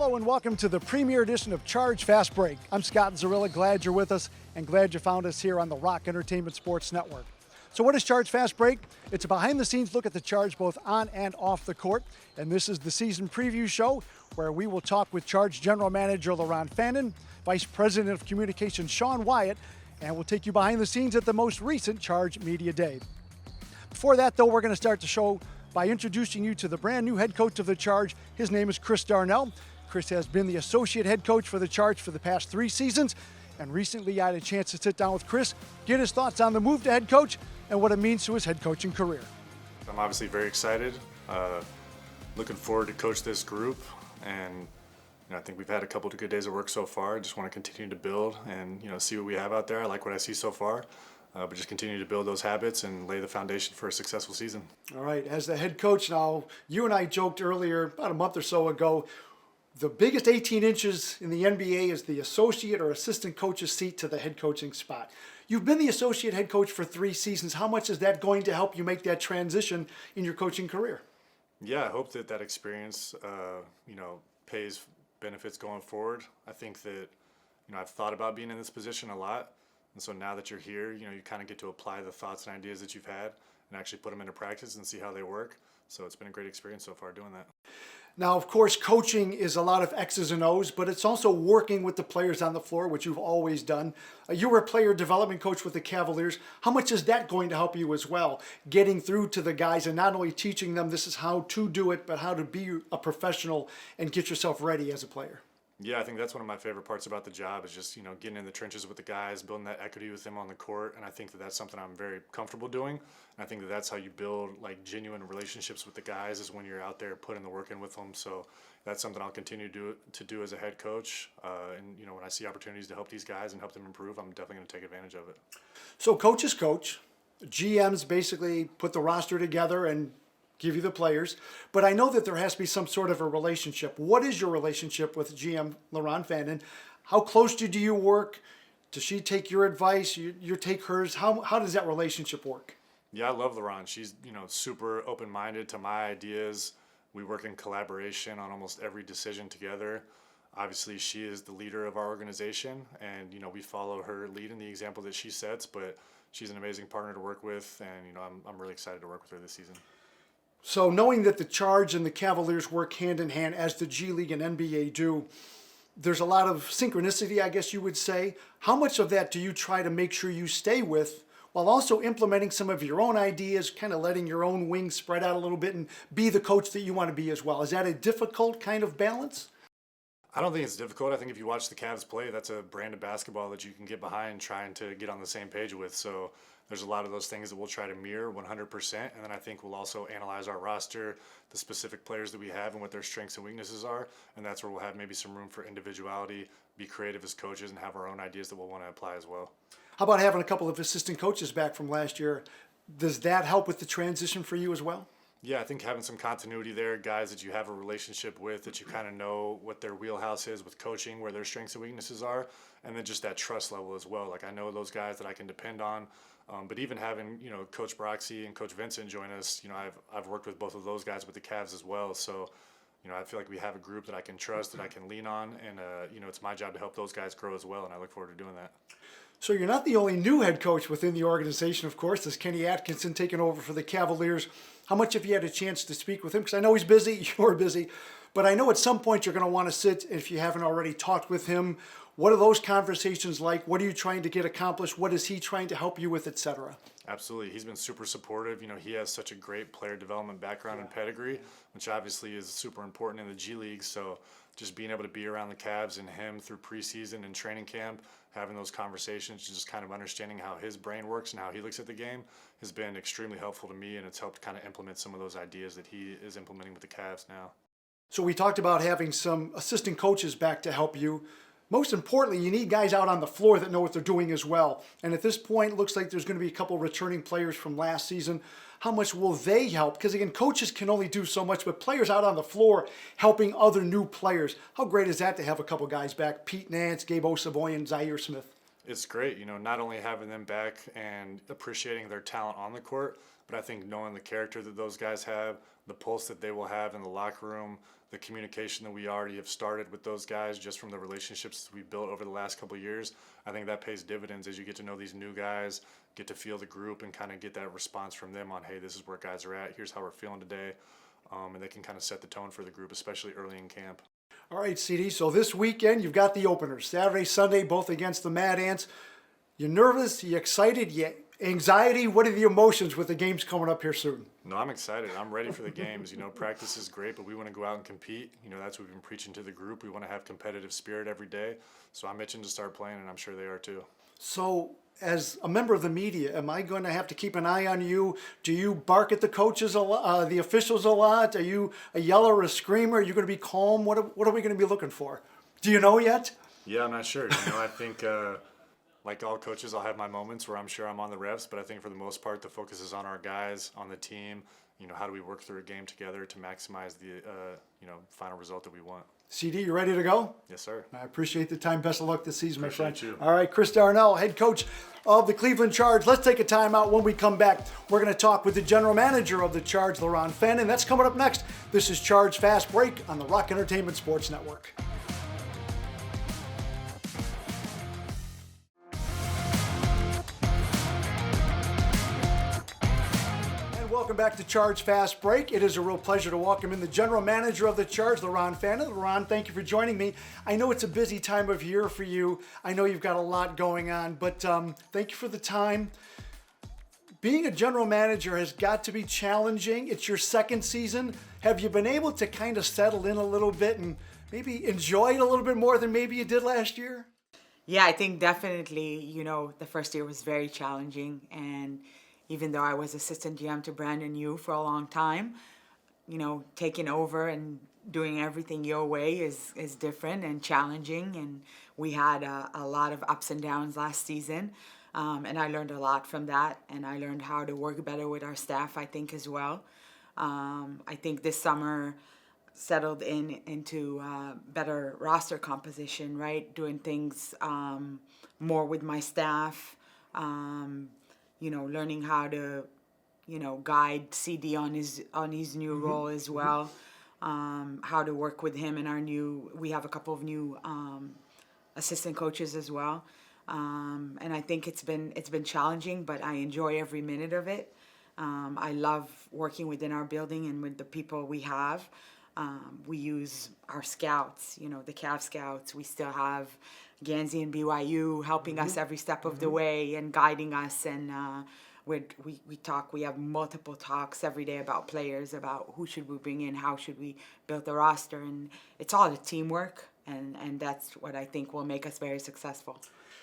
Hello and welcome to the premiere edition of Charge Fastbreak. I'm Scott Zarilla, glad you're with us and glad you found us here on the Rock Entertainment Sports Network. So what is Charge Fastbreak? It's a behind-the-scenes look at the Charge both on and off the court, and this is the season preview show where we will talk with Charge General Manager Liron Fanan, Vice President of Communications Sean Wyatt, and we'll take you behind the scenes at the most recent Charge Media Day. Before that, though, we're going to start the show by introducing you to the brand new head coach of the Charge. His name is Chris Darnell. Chris has been the associate head coach for the Charge for the past 3 seasons, and recently I had a chance to sit down with Chris, get his thoughts on the move to head coach and what it means to his head coaching career. I'm obviously very excited, looking forward to coach this group, and I think we've had a couple of good days of work so far. I just want to continue to build and see what we have out there. I like what I see so far. But just continue to build those habits and lay the foundation for a successful season. All right, as the head coach now, you and I joked earlier, about a month or so ago, the biggest 18 inches in the NBA is the associate or assistant coach's seat to the head coaching spot. You've been the associate head coach for 3 seasons. How much is that going to help you make that transition in your coaching career? Yeah, I hope that experience, pays benefits going forward. I think that, I've thought about being in this position a lot. And so now that you're here, you kind of get to apply the thoughts and ideas that you've had and actually put them into practice and see how they work. So it's been a great experience so far doing that. Now, of course, coaching is a lot of X's and O's, but it's also working with the players on the floor, which you've always done. You were a player development coach with the Cavaliers. How much is that going to help you as well, getting through to the guys and not only teaching them this is how to do it, but how to be a professional and get yourself ready as a player? Yeah, I think that's one of my favorite parts about the job is just, getting in the trenches with the guys, building that equity with them on the court. And I think that that's something I'm very comfortable doing. And I think that that's how you build genuine relationships with the guys is when you're out there putting the work in with them. So that's something I'll continue to do as a head coach. And when I see opportunities to help these guys and help them improve, I'm definitely going to take advantage of it. So coaches coach. GMs basically put the roster together and give you the players, but I know that there has to be some sort of a relationship. What is your relationship with GM Liron Fanan? How close do you work? Does she take your advice? You take hers? How does that relationship work? Yeah, I love Liron. She's super open-minded to my ideas. We work in collaboration on almost every decision together. Obviously, she is the leader of our organization, and we follow her lead in the example that she sets. But she's an amazing partner to work with, and I'm really excited to work with her this season. So knowing that the Charge and the Cavaliers work hand in hand as the G League and NBA do, there's a lot of synchronicity, I guess you would say. How much of that do you try to make sure you stay with while also implementing some of your own ideas, kind of letting your own wings spread out a little bit and be the coach that you want to be as well? Is that a difficult kind of balance? I don't think it's difficult. I think if you watch the Cavs play, that's a brand of basketball that you can get behind trying to get on the same page with. So there's a lot of those things that we'll try to mirror 100%. And then I think we'll also analyze our roster, the specific players that we have and what their strengths and weaknesses are. And that's where we'll have maybe some room for individuality, be creative as coaches, and have our own ideas that we'll want to apply as well. How about having a couple of assistant coaches back from last year? Does that help with the transition for you as well? Yeah, I think having some continuity there, guys that you have a relationship with, that you kind of know what their wheelhouse is with coaching, where their strengths and weaknesses are, and then just that trust level as well. I know those guys that I can depend on, but even having, Coach Broxy and Coach Vincent join us, I've worked with both of those guys with the Cavs as well. So, I feel like we have a group that I can trust, that I can lean on, and, it's my job to help those guys grow as well, and I look forward to doing that. So you're not the only new head coach within the organization, of course. There's Kenny Atkinson taking over for the Cavaliers. How much have you had a chance to speak with him? Because I know he's busy, you're busy, but I know at some point you're going to want to sit, if you haven't already talked with him. What are those conversations like? What are you trying to get accomplished? What is he trying to help you with, etc.? Absolutely. He's been super supportive. He has such a great player development background and pedigree, which obviously is super important in the G League. So just being able to be around the Cavs and him through preseason and training camp, having those conversations, just kind of understanding how his brain works and how he looks at the game has been extremely helpful to me, and it's helped kind of implement some of those ideas that he is implementing with the Cavs now. So we talked about having some assistant coaches back to help you. Most importantly, you need guys out on the floor that know what they're doing as well. And at this point, it looks like there's going to be a couple returning players from last season. How much will they help? Because again, coaches can only do so much, but players out on the floor helping other new players. How great is that to have a couple guys back? Pete Nance, Gabe Osavoy, and Zaire Smith. It's great, not only having them back and appreciating their talent on the court, but I think knowing the character that those guys have, the pulse that they will have in the locker room, the communication that we already have started with those guys just from the relationships we built over the last couple of years, I think that pays dividends as you get to know these new guys, get to feel the group and kind of get that response from them on, hey, this is where guys are at, here's how we're feeling today, and they can kind of set the tone for the group, especially early in camp. All right, CD, so this weekend you've got the openers, Saturday, Sunday, both against the Mad Ants. You nervous? You excited? You anxiety? What are the emotions with the games coming up here soon? No, I'm excited. I'm ready for the games. Practice is great, but we want to go out and compete. That's what we've been preaching to the group. We want to have competitive spirit every day. So I'm itching to start playing, and I'm sure they are too. So as a member of the media, am I going to have to keep an eye on you? Do you bark at the coaches a lot, the officials a lot? Are you a yeller or a screamer? Are you going to be calm? What are we going to be looking for? Do you know yet? Yeah, I'm not sure. I think like all coaches, I'll have my moments where I'm sure I'm on the refs, but I think for the most part, the focus is on our guys, on the team. How do we work through a game together to maximize the final result that we want? CD, you ready to go? Yes, sir. I appreciate the time. Best of luck this season, my friend. Appreciate you. All right, Chris Darnell, head coach of the Cleveland Charge. Let's take a timeout. When we come back, we're going to talk with the general manager of the Charge, Liron Fanan. That's coming up next. This is Charge Fast Break on the Rock Entertainment Sports Network. Welcome back to Charge Fast Break. It is a real pleasure to welcome in the general manager of the Charge, Liron Fanan. Liron, thank you for joining me. I know it's a busy time of year for you. I know you've got a lot going on, but thank you for the time. Being a general manager has got to be challenging. It's your second season. Have you been able to kind of settle in a little bit and maybe enjoy it a little bit more than maybe you did last year? Yeah, I think definitely, the first year was very challenging, and even though I was assistant GM to Brandon Yu for a long time, taking over and doing everything your way is different and challenging. And we had a lot of ups and downs last season. And I learned a lot from that. And I learned how to work better with our staff, I think, as well. I think this summer settled into better roster composition, right? Doing things more with my staff. Learning how to, guide CD on his new role as well. How to work with him we have a couple of new assistant coaches as well. And I think it's been challenging, but I enjoy every minute of it. I love working within our building and with the people we have. We use our scouts, the Cav scouts. We still have Gansey and BYU helping us every step of the way and guiding us. And we talk, we have multiple talks every day about players, about who should we bring in, how should we build the roster. And it's all the teamwork, and that's what I think will make us very successful.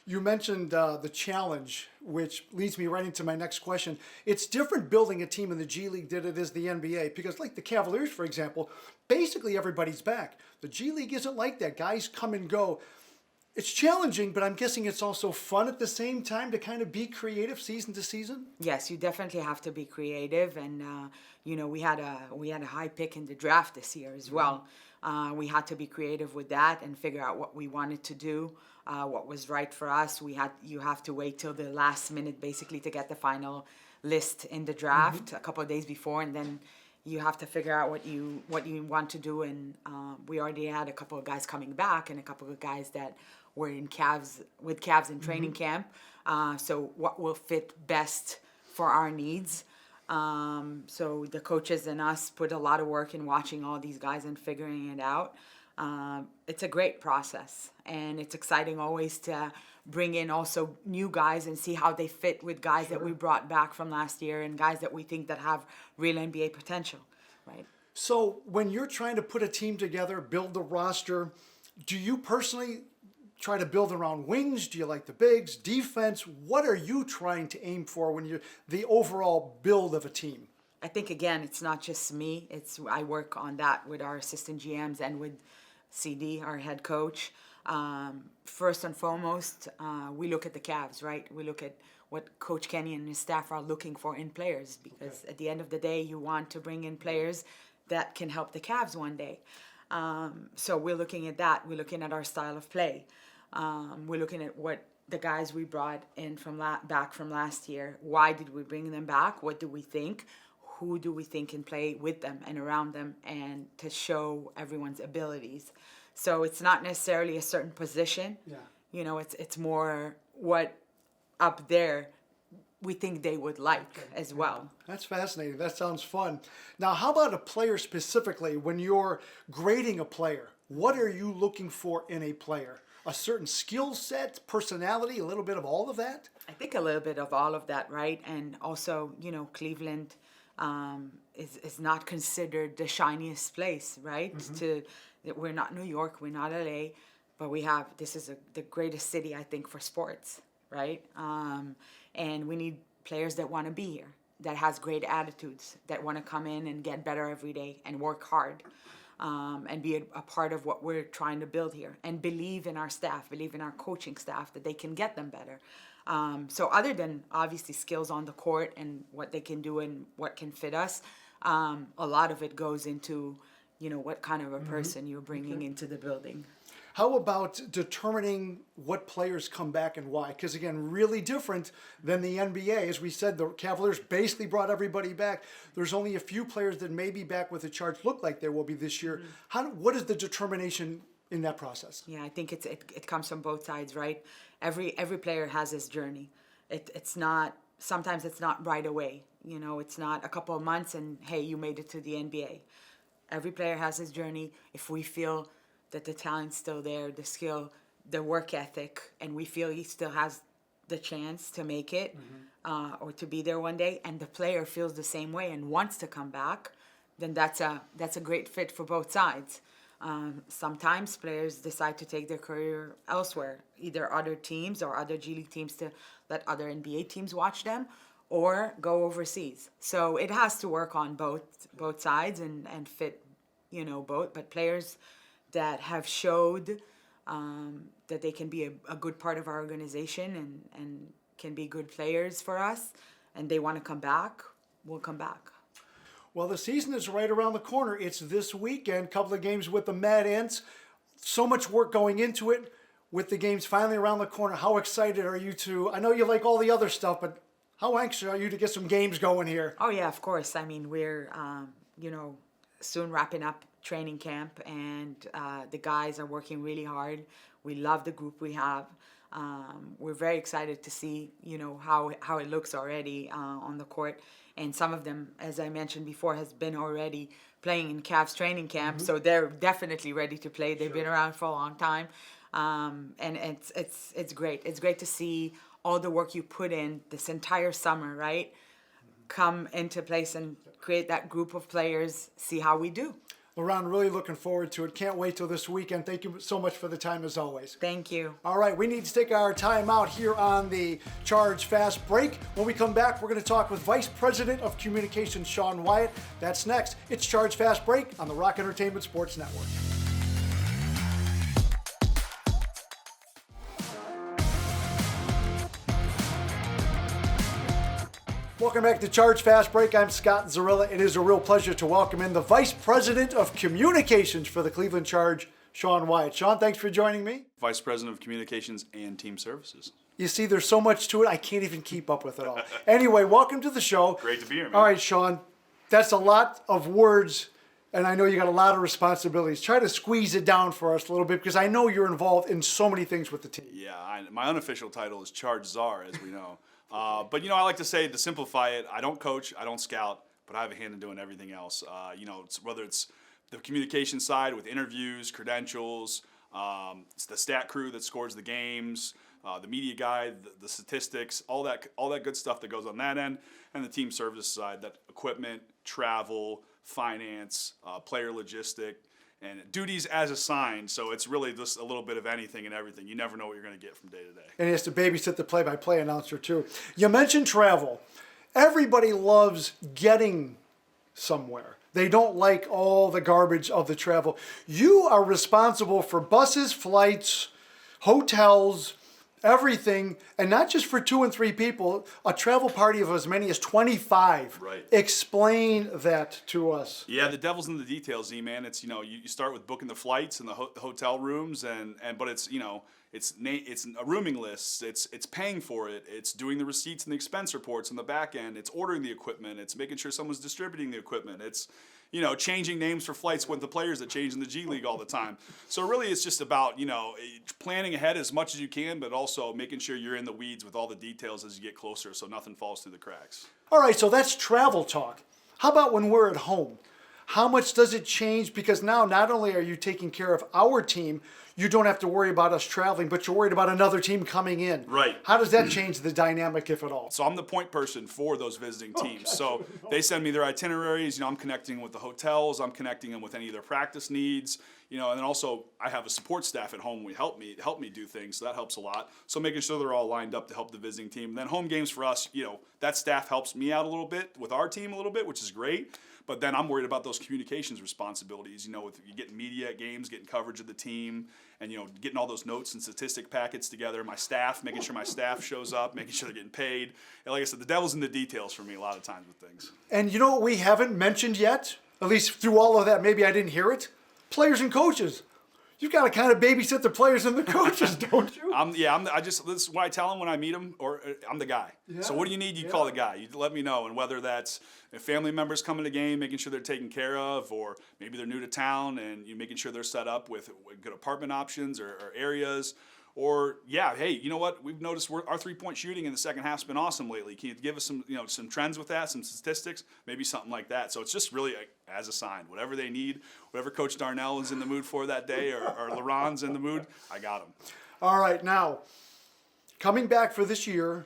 You mentioned the challenge, which leads me right into my next question. It's different building a team in the G League than it is the NBA, because like the Cavaliers, for example, basically everybody's back. The G League isn't like that. Guys come and go. It's challenging, but I'm guessing it's also fun at the same time to kind of be creative season to season. Yes, you definitely have to be creative, and we had a high pick in the draft this year as well. We had to be creative with that and figure out what we wanted to do, what was right for us. You have to wait till the last minute basically to get the final list in the draft a couple of days before, and then you have to figure out what you want to do. And we already had a couple of guys coming back and a couple of guys that were in Cavs in training camp. So what will fit best for our needs. So the coaches and us put a lot of work in watching all these guys and figuring it out. It's a great process, and it's exciting always to bring in also new guys and see how they fit with guys that we brought back from last year and guys that we think that have real NBA potential, right? So when you're trying to put a team together, build the roster, do you personally try to build around wings? Do you like the bigs, defense? What are you trying to aim for when you're the overall build of a team? I think, again, it's not just me. I work on that with our assistant GMs and with CD, our head coach. First and foremost, we look at the Cavs, right? We look at what Coach Kenny and his staff are looking for in players, because at the end of the day, you want to bring in players that can help the Cavs one day. So we're looking at that. We're looking at our style of play. We're looking at what the guys we brought in back from last year. Why did we bring them back? What do we think? who do we think can play with them and around them, and to show everyone's abilities. So it's not necessarily a certain position. Yeah. You know, it's more what up there we think they would like as well. That's fascinating. That sounds fun. Now, how about a player specifically? When you're grading a player, what are you looking for in a player? A certain skill set, personality, a little bit of all of that? I think a little bit of all of that, right? And also, you know, Cleveland is not considered the shiniest place, right? We're not New York, we're not LA, but this is the greatest city, I think, for sports, right? And we need players that want to be here, that has great attitudes, that want to come in and get better every day and work hard, and be a part of what we're trying to build here, and believe in our staff, believe in our coaching staff, that they can get them better. So other than obviously skills on the court and what they can do and what can fit us, a lot of it goes into, you know, what kind of a person you're bringing into the building. How about determining what players come back and why? Because, again, really different than the NBA. As we said, the Cavaliers basically brought everybody back. There's only a few players that may be back with the Charge, look like there will be this year. What is the determination in that process? Yeah, I think it comes from both sides, right? Every player has his journey. It's not, sometimes it's not right away. You know, it's not a couple of months and, hey, you made it to the NBA. Every player has his journey. If we feel that the talent's still there, the skill, the work ethic, and we feel he still has the chance to make it or to be there one day, and the player feels the same way and wants to come back, then that's a great fit for both sides. Sometimes players decide to take their career elsewhere, either other teams or other G League teams to let other NBA teams watch them, or go overseas. So it has to work on both sides and fit, you know, both. But players that have showed that they can be a good part of our organization and can be good players for us, and they want to come back, will come back. Well, the season is right around the corner. It's this weekend, couple of games with the Mad Ants. So much work going into it with the games finally around the corner. How excited are you I know you like all the other stuff, but how anxious are you to get some games going here? Oh, yeah, of course. I mean, we're, you know, soon wrapping up training camp, and the guys are working really hard. We love the group we have. We're very excited to see, you know, how it looks already on the court. And some of them, as I mentioned before, has been already playing in Cavs training camp, so they're definitely ready to play. They've been around for a long time, and it's great. It's great to see all the work you put in this entire summer, right, come into place and create that group of players, see how we do. Liron, really looking forward to it. Can't wait till this weekend. Thank you so much for the time as always. Thank you. All right, we need to take our time out here on the Charge Fast Break. When we come back, we're going to talk with Vice President of Communications, Sean Wyatt. That's next. It's Charge Fast Break on the Rock Entertainment Sports Network. Welcome back to Charge Fast Break. I'm Scott Zarilla. It is a real pleasure to welcome in the Vice President of Communications for the Cleveland Charge, Sean Wyatt. Sean, thanks for joining me. Vice President of Communications and Team Services. You see, there's so much to it, I can't even keep up with it all. Anyway, welcome to the show. Great to be here, man. All right, Sean, that's a lot of words, and I know you got a lot of responsibilities. Try to squeeze it down for us a little bit, because I know you're involved in so many things with the team. Yeah, my unofficial title is Charge Czar, as we know. But, you know, I like to say, to simplify it, I don't coach, I don't scout, but I have a hand in doing everything else. You know, whether it's the communication side with interviews, credentials, it's the stat crew that scores the games, the media guy, the statistics, all that good stuff that goes on that end, and the team service side, that equipment, travel, finance, player logistic, and duties as assigned. So it's really just a little bit of anything and everything. You never know what you're going to get from day to day. And he has to babysit the play-by-play announcer, too. You mentioned travel. Everybody loves getting somewhere. They don't like all the garbage of the travel. You are responsible for buses, flights, hotels, everything, and not just for 2 and 3 people, a travel party of as many as 25. Right. Explain that to us. Yeah, the devil's in the details, Z-Man. It's, you start with booking the flights and the hotel rooms, but it's, it's a rooming list. It's paying for it. It's doing the receipts and the expense reports on the back end. It's ordering the equipment. It's making sure someone's distributing the equipment. It's, changing names for flights with the players that change in the G League all the time. So really it's just about, planning ahead as much as you can, but also making sure you're in the weeds with all the details as you get closer so nothing falls through the cracks. All right, so that's travel talk. How about when we're at home? How much does it change? Because now not only are you taking care of our team, you don't have to worry about us traveling, but you're worried about another team coming in. Right. How does that change the dynamic, if at all? So I'm the point person for those visiting teams. So they send me their itineraries. I'm connecting with the hotels. I'm connecting them with any of their practice needs. And then also I have a support staff at home who help me do things. So that helps a lot. So making sure they're all lined up to help the visiting team. And then home games for us, that staff helps me out a little bit with our team a little bit, which is great. But then I'm worried about those communications responsibilities, with you getting media at games, getting coverage of the team, and, getting all those notes and statistic packets together. My staff, making sure my staff shows up, making sure they're getting paid. And like I said, the devil's in the details for me a lot of times with things. And you know what we haven't mentioned yet? At least through all of that, maybe I didn't hear it. Players and coaches. You've got to kind of babysit the players and the coaches, don't you? This is what I tell them when I meet them, or I'm the guy. Yeah. So what do you need? You call the guy. You let me know, and whether that's if family members coming to the game, making sure they're taken care of, or maybe they're new to town and you're making sure they're set up with good apartment options or areas. Or hey, you know what? We've noticed our 3-point shooting in the second half's been awesome lately. Can you give us some trends with that, some statistics, maybe something like that? So it's just really as assigned, whatever they need, whatever Coach Darnell is in the mood for that day, or Liron's in the mood, I got them. All right, now coming back for this year,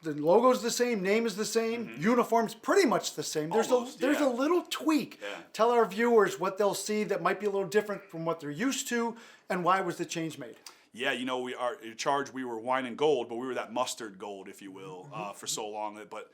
the logo's the same, name is the same, uniform's pretty much the same. There's a little tweak. Yeah. Tell our viewers what they'll see that might be a little different from what they're used to, and why was the change made? Yeah, we are in charge. We were wine and gold, but we were that mustard gold, if you will, for so long. But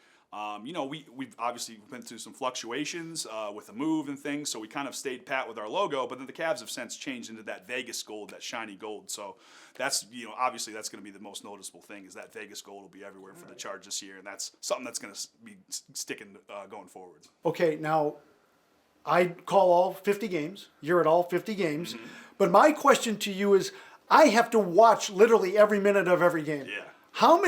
we've obviously been through some fluctuations with the move and things, so we kind of stayed pat with our logo. But then the Cavs have since changed into that Vegas gold, that shiny gold. So that's obviously that's going to be the most noticeable thing, is that Vegas gold will be everywhere for the Charge this year, and that's something that's going to be sticking going forward. Okay, now I call all 50 games. You're at all 50 games. But my question to you is, I have to watch literally every minute of every game. Yeah. How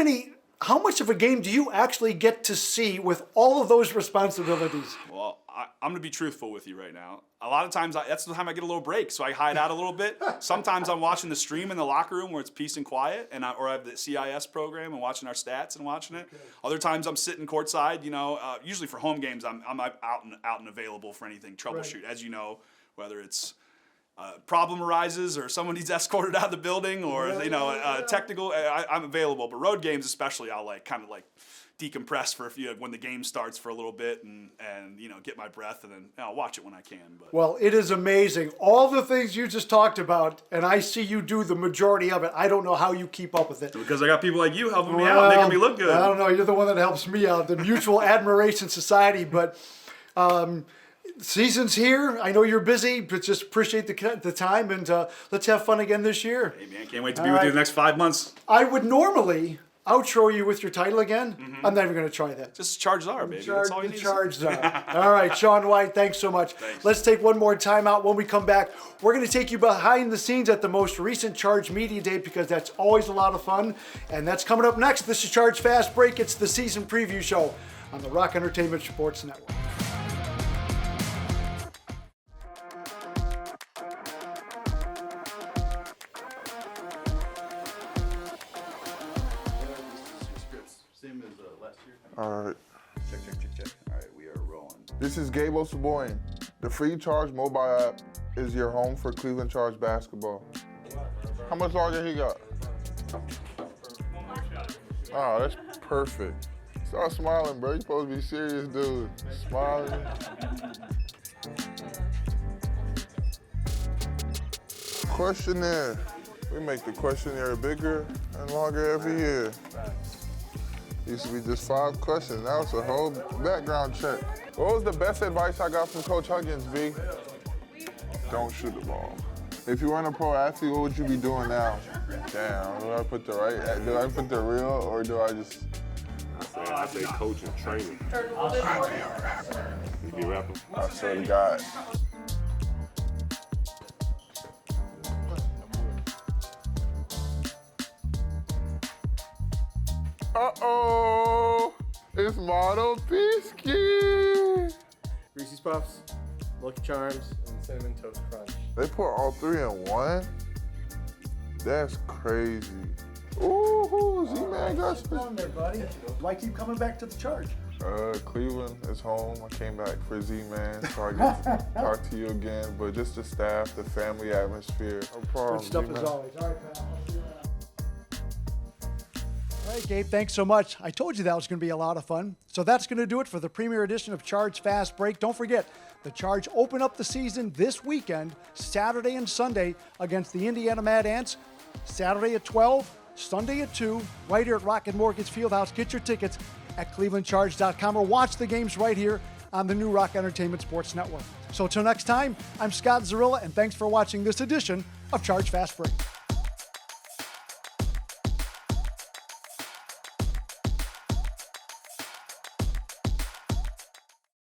much of a game do you actually get to see with all of those responsibilities? Well, I'm going to be truthful with you right now. A lot of times, that's the time I get a little break, so I hide out a little bit. Sometimes I'm watching the stream in the locker room where it's peace and quiet, or I have the CIS program and watching our stats and watching it. Okay. Other times I'm sitting courtside. Usually for home games, I'm out and available for anything troubleshoot. Right. As you know, whether it's problem arises or someone needs escorted out of the building, or technical, I'm available. But road games especially, I'll kind of decompress for when the game starts for a little bit and get my breath, and then I'll watch it when I can. But well, it is amazing, all the things you just talked about, and I see you do the majority of it. I don't know how you keep up with it. Because I got people like you helping me out, making me look good. I don't know. You're the one that helps me out, the Mutual Admiration Society. But season's here. I know you're busy, but just appreciate the time, and let's have fun again this year. Hey, man, can't wait to be with you the next 5 months. I would normally outro you with your title again. I'm not even going to try that. Just Charge Czar, baby. That's all you need. Charge Czar. All right, Sean Wyatt, thanks so much. Thanks. Let's take one more time out. When we come back, we're going to take you behind the scenes at the most recent Charge Media Day, because that's always a lot of fun, and that's coming up next. This is Charge Fast Break. It's the season preview show on the Rock Entertainment Sports Network. All right. Check. All right, we are rolling. This is Gabe Osaboyan. The free Charge mobile app is your home for Cleveland Charge basketball. How much longer he got? Oh, that's perfect. Start smiling, bro. You're supposed to be serious, dude. Smiling. Questionnaire. We make the questionnaire bigger and longer every year. Used to be just 5 questions. Now it's a whole background check. What was the best advice I got from Coach Huggins, B? Don't shoot the ball. If you weren't a pro athlete, what would you be doing now? Damn, do I put the real or do I just? I say coach and training. You be rapping? I swear to God. Uh-oh, it's Model Pisky. Reese's Puffs, Lucky Charms, and Cinnamon Toast Crunch. They put all three in one? That's crazy. Ooh, Z-Man got Down there, buddy. Why keep coming back to the Charge? Cleveland is home. I came back for Z-Man, so I get to talk to you again. But just the staff, the family atmosphere. No problem, Good stuff Z-Man. as always. All right, pal. I'll see you around. All right, Gabe, thanks so much. I told you that was going to be a lot of fun. So that's going to do it for the premiere edition of Charge Fast Break. Don't forget, the Charge open up the season this weekend, Saturday and Sunday, against the Indiana Mad Ants. Saturday at 12, Sunday at 2, right here at Rocket Mortgage Fieldhouse. Get your tickets at clevelandcharge.com or watch the games right here on the new Rock Entertainment Sports Network. So until next time, I'm Scott Zarilla, and thanks for watching this edition of Charge Fast Break.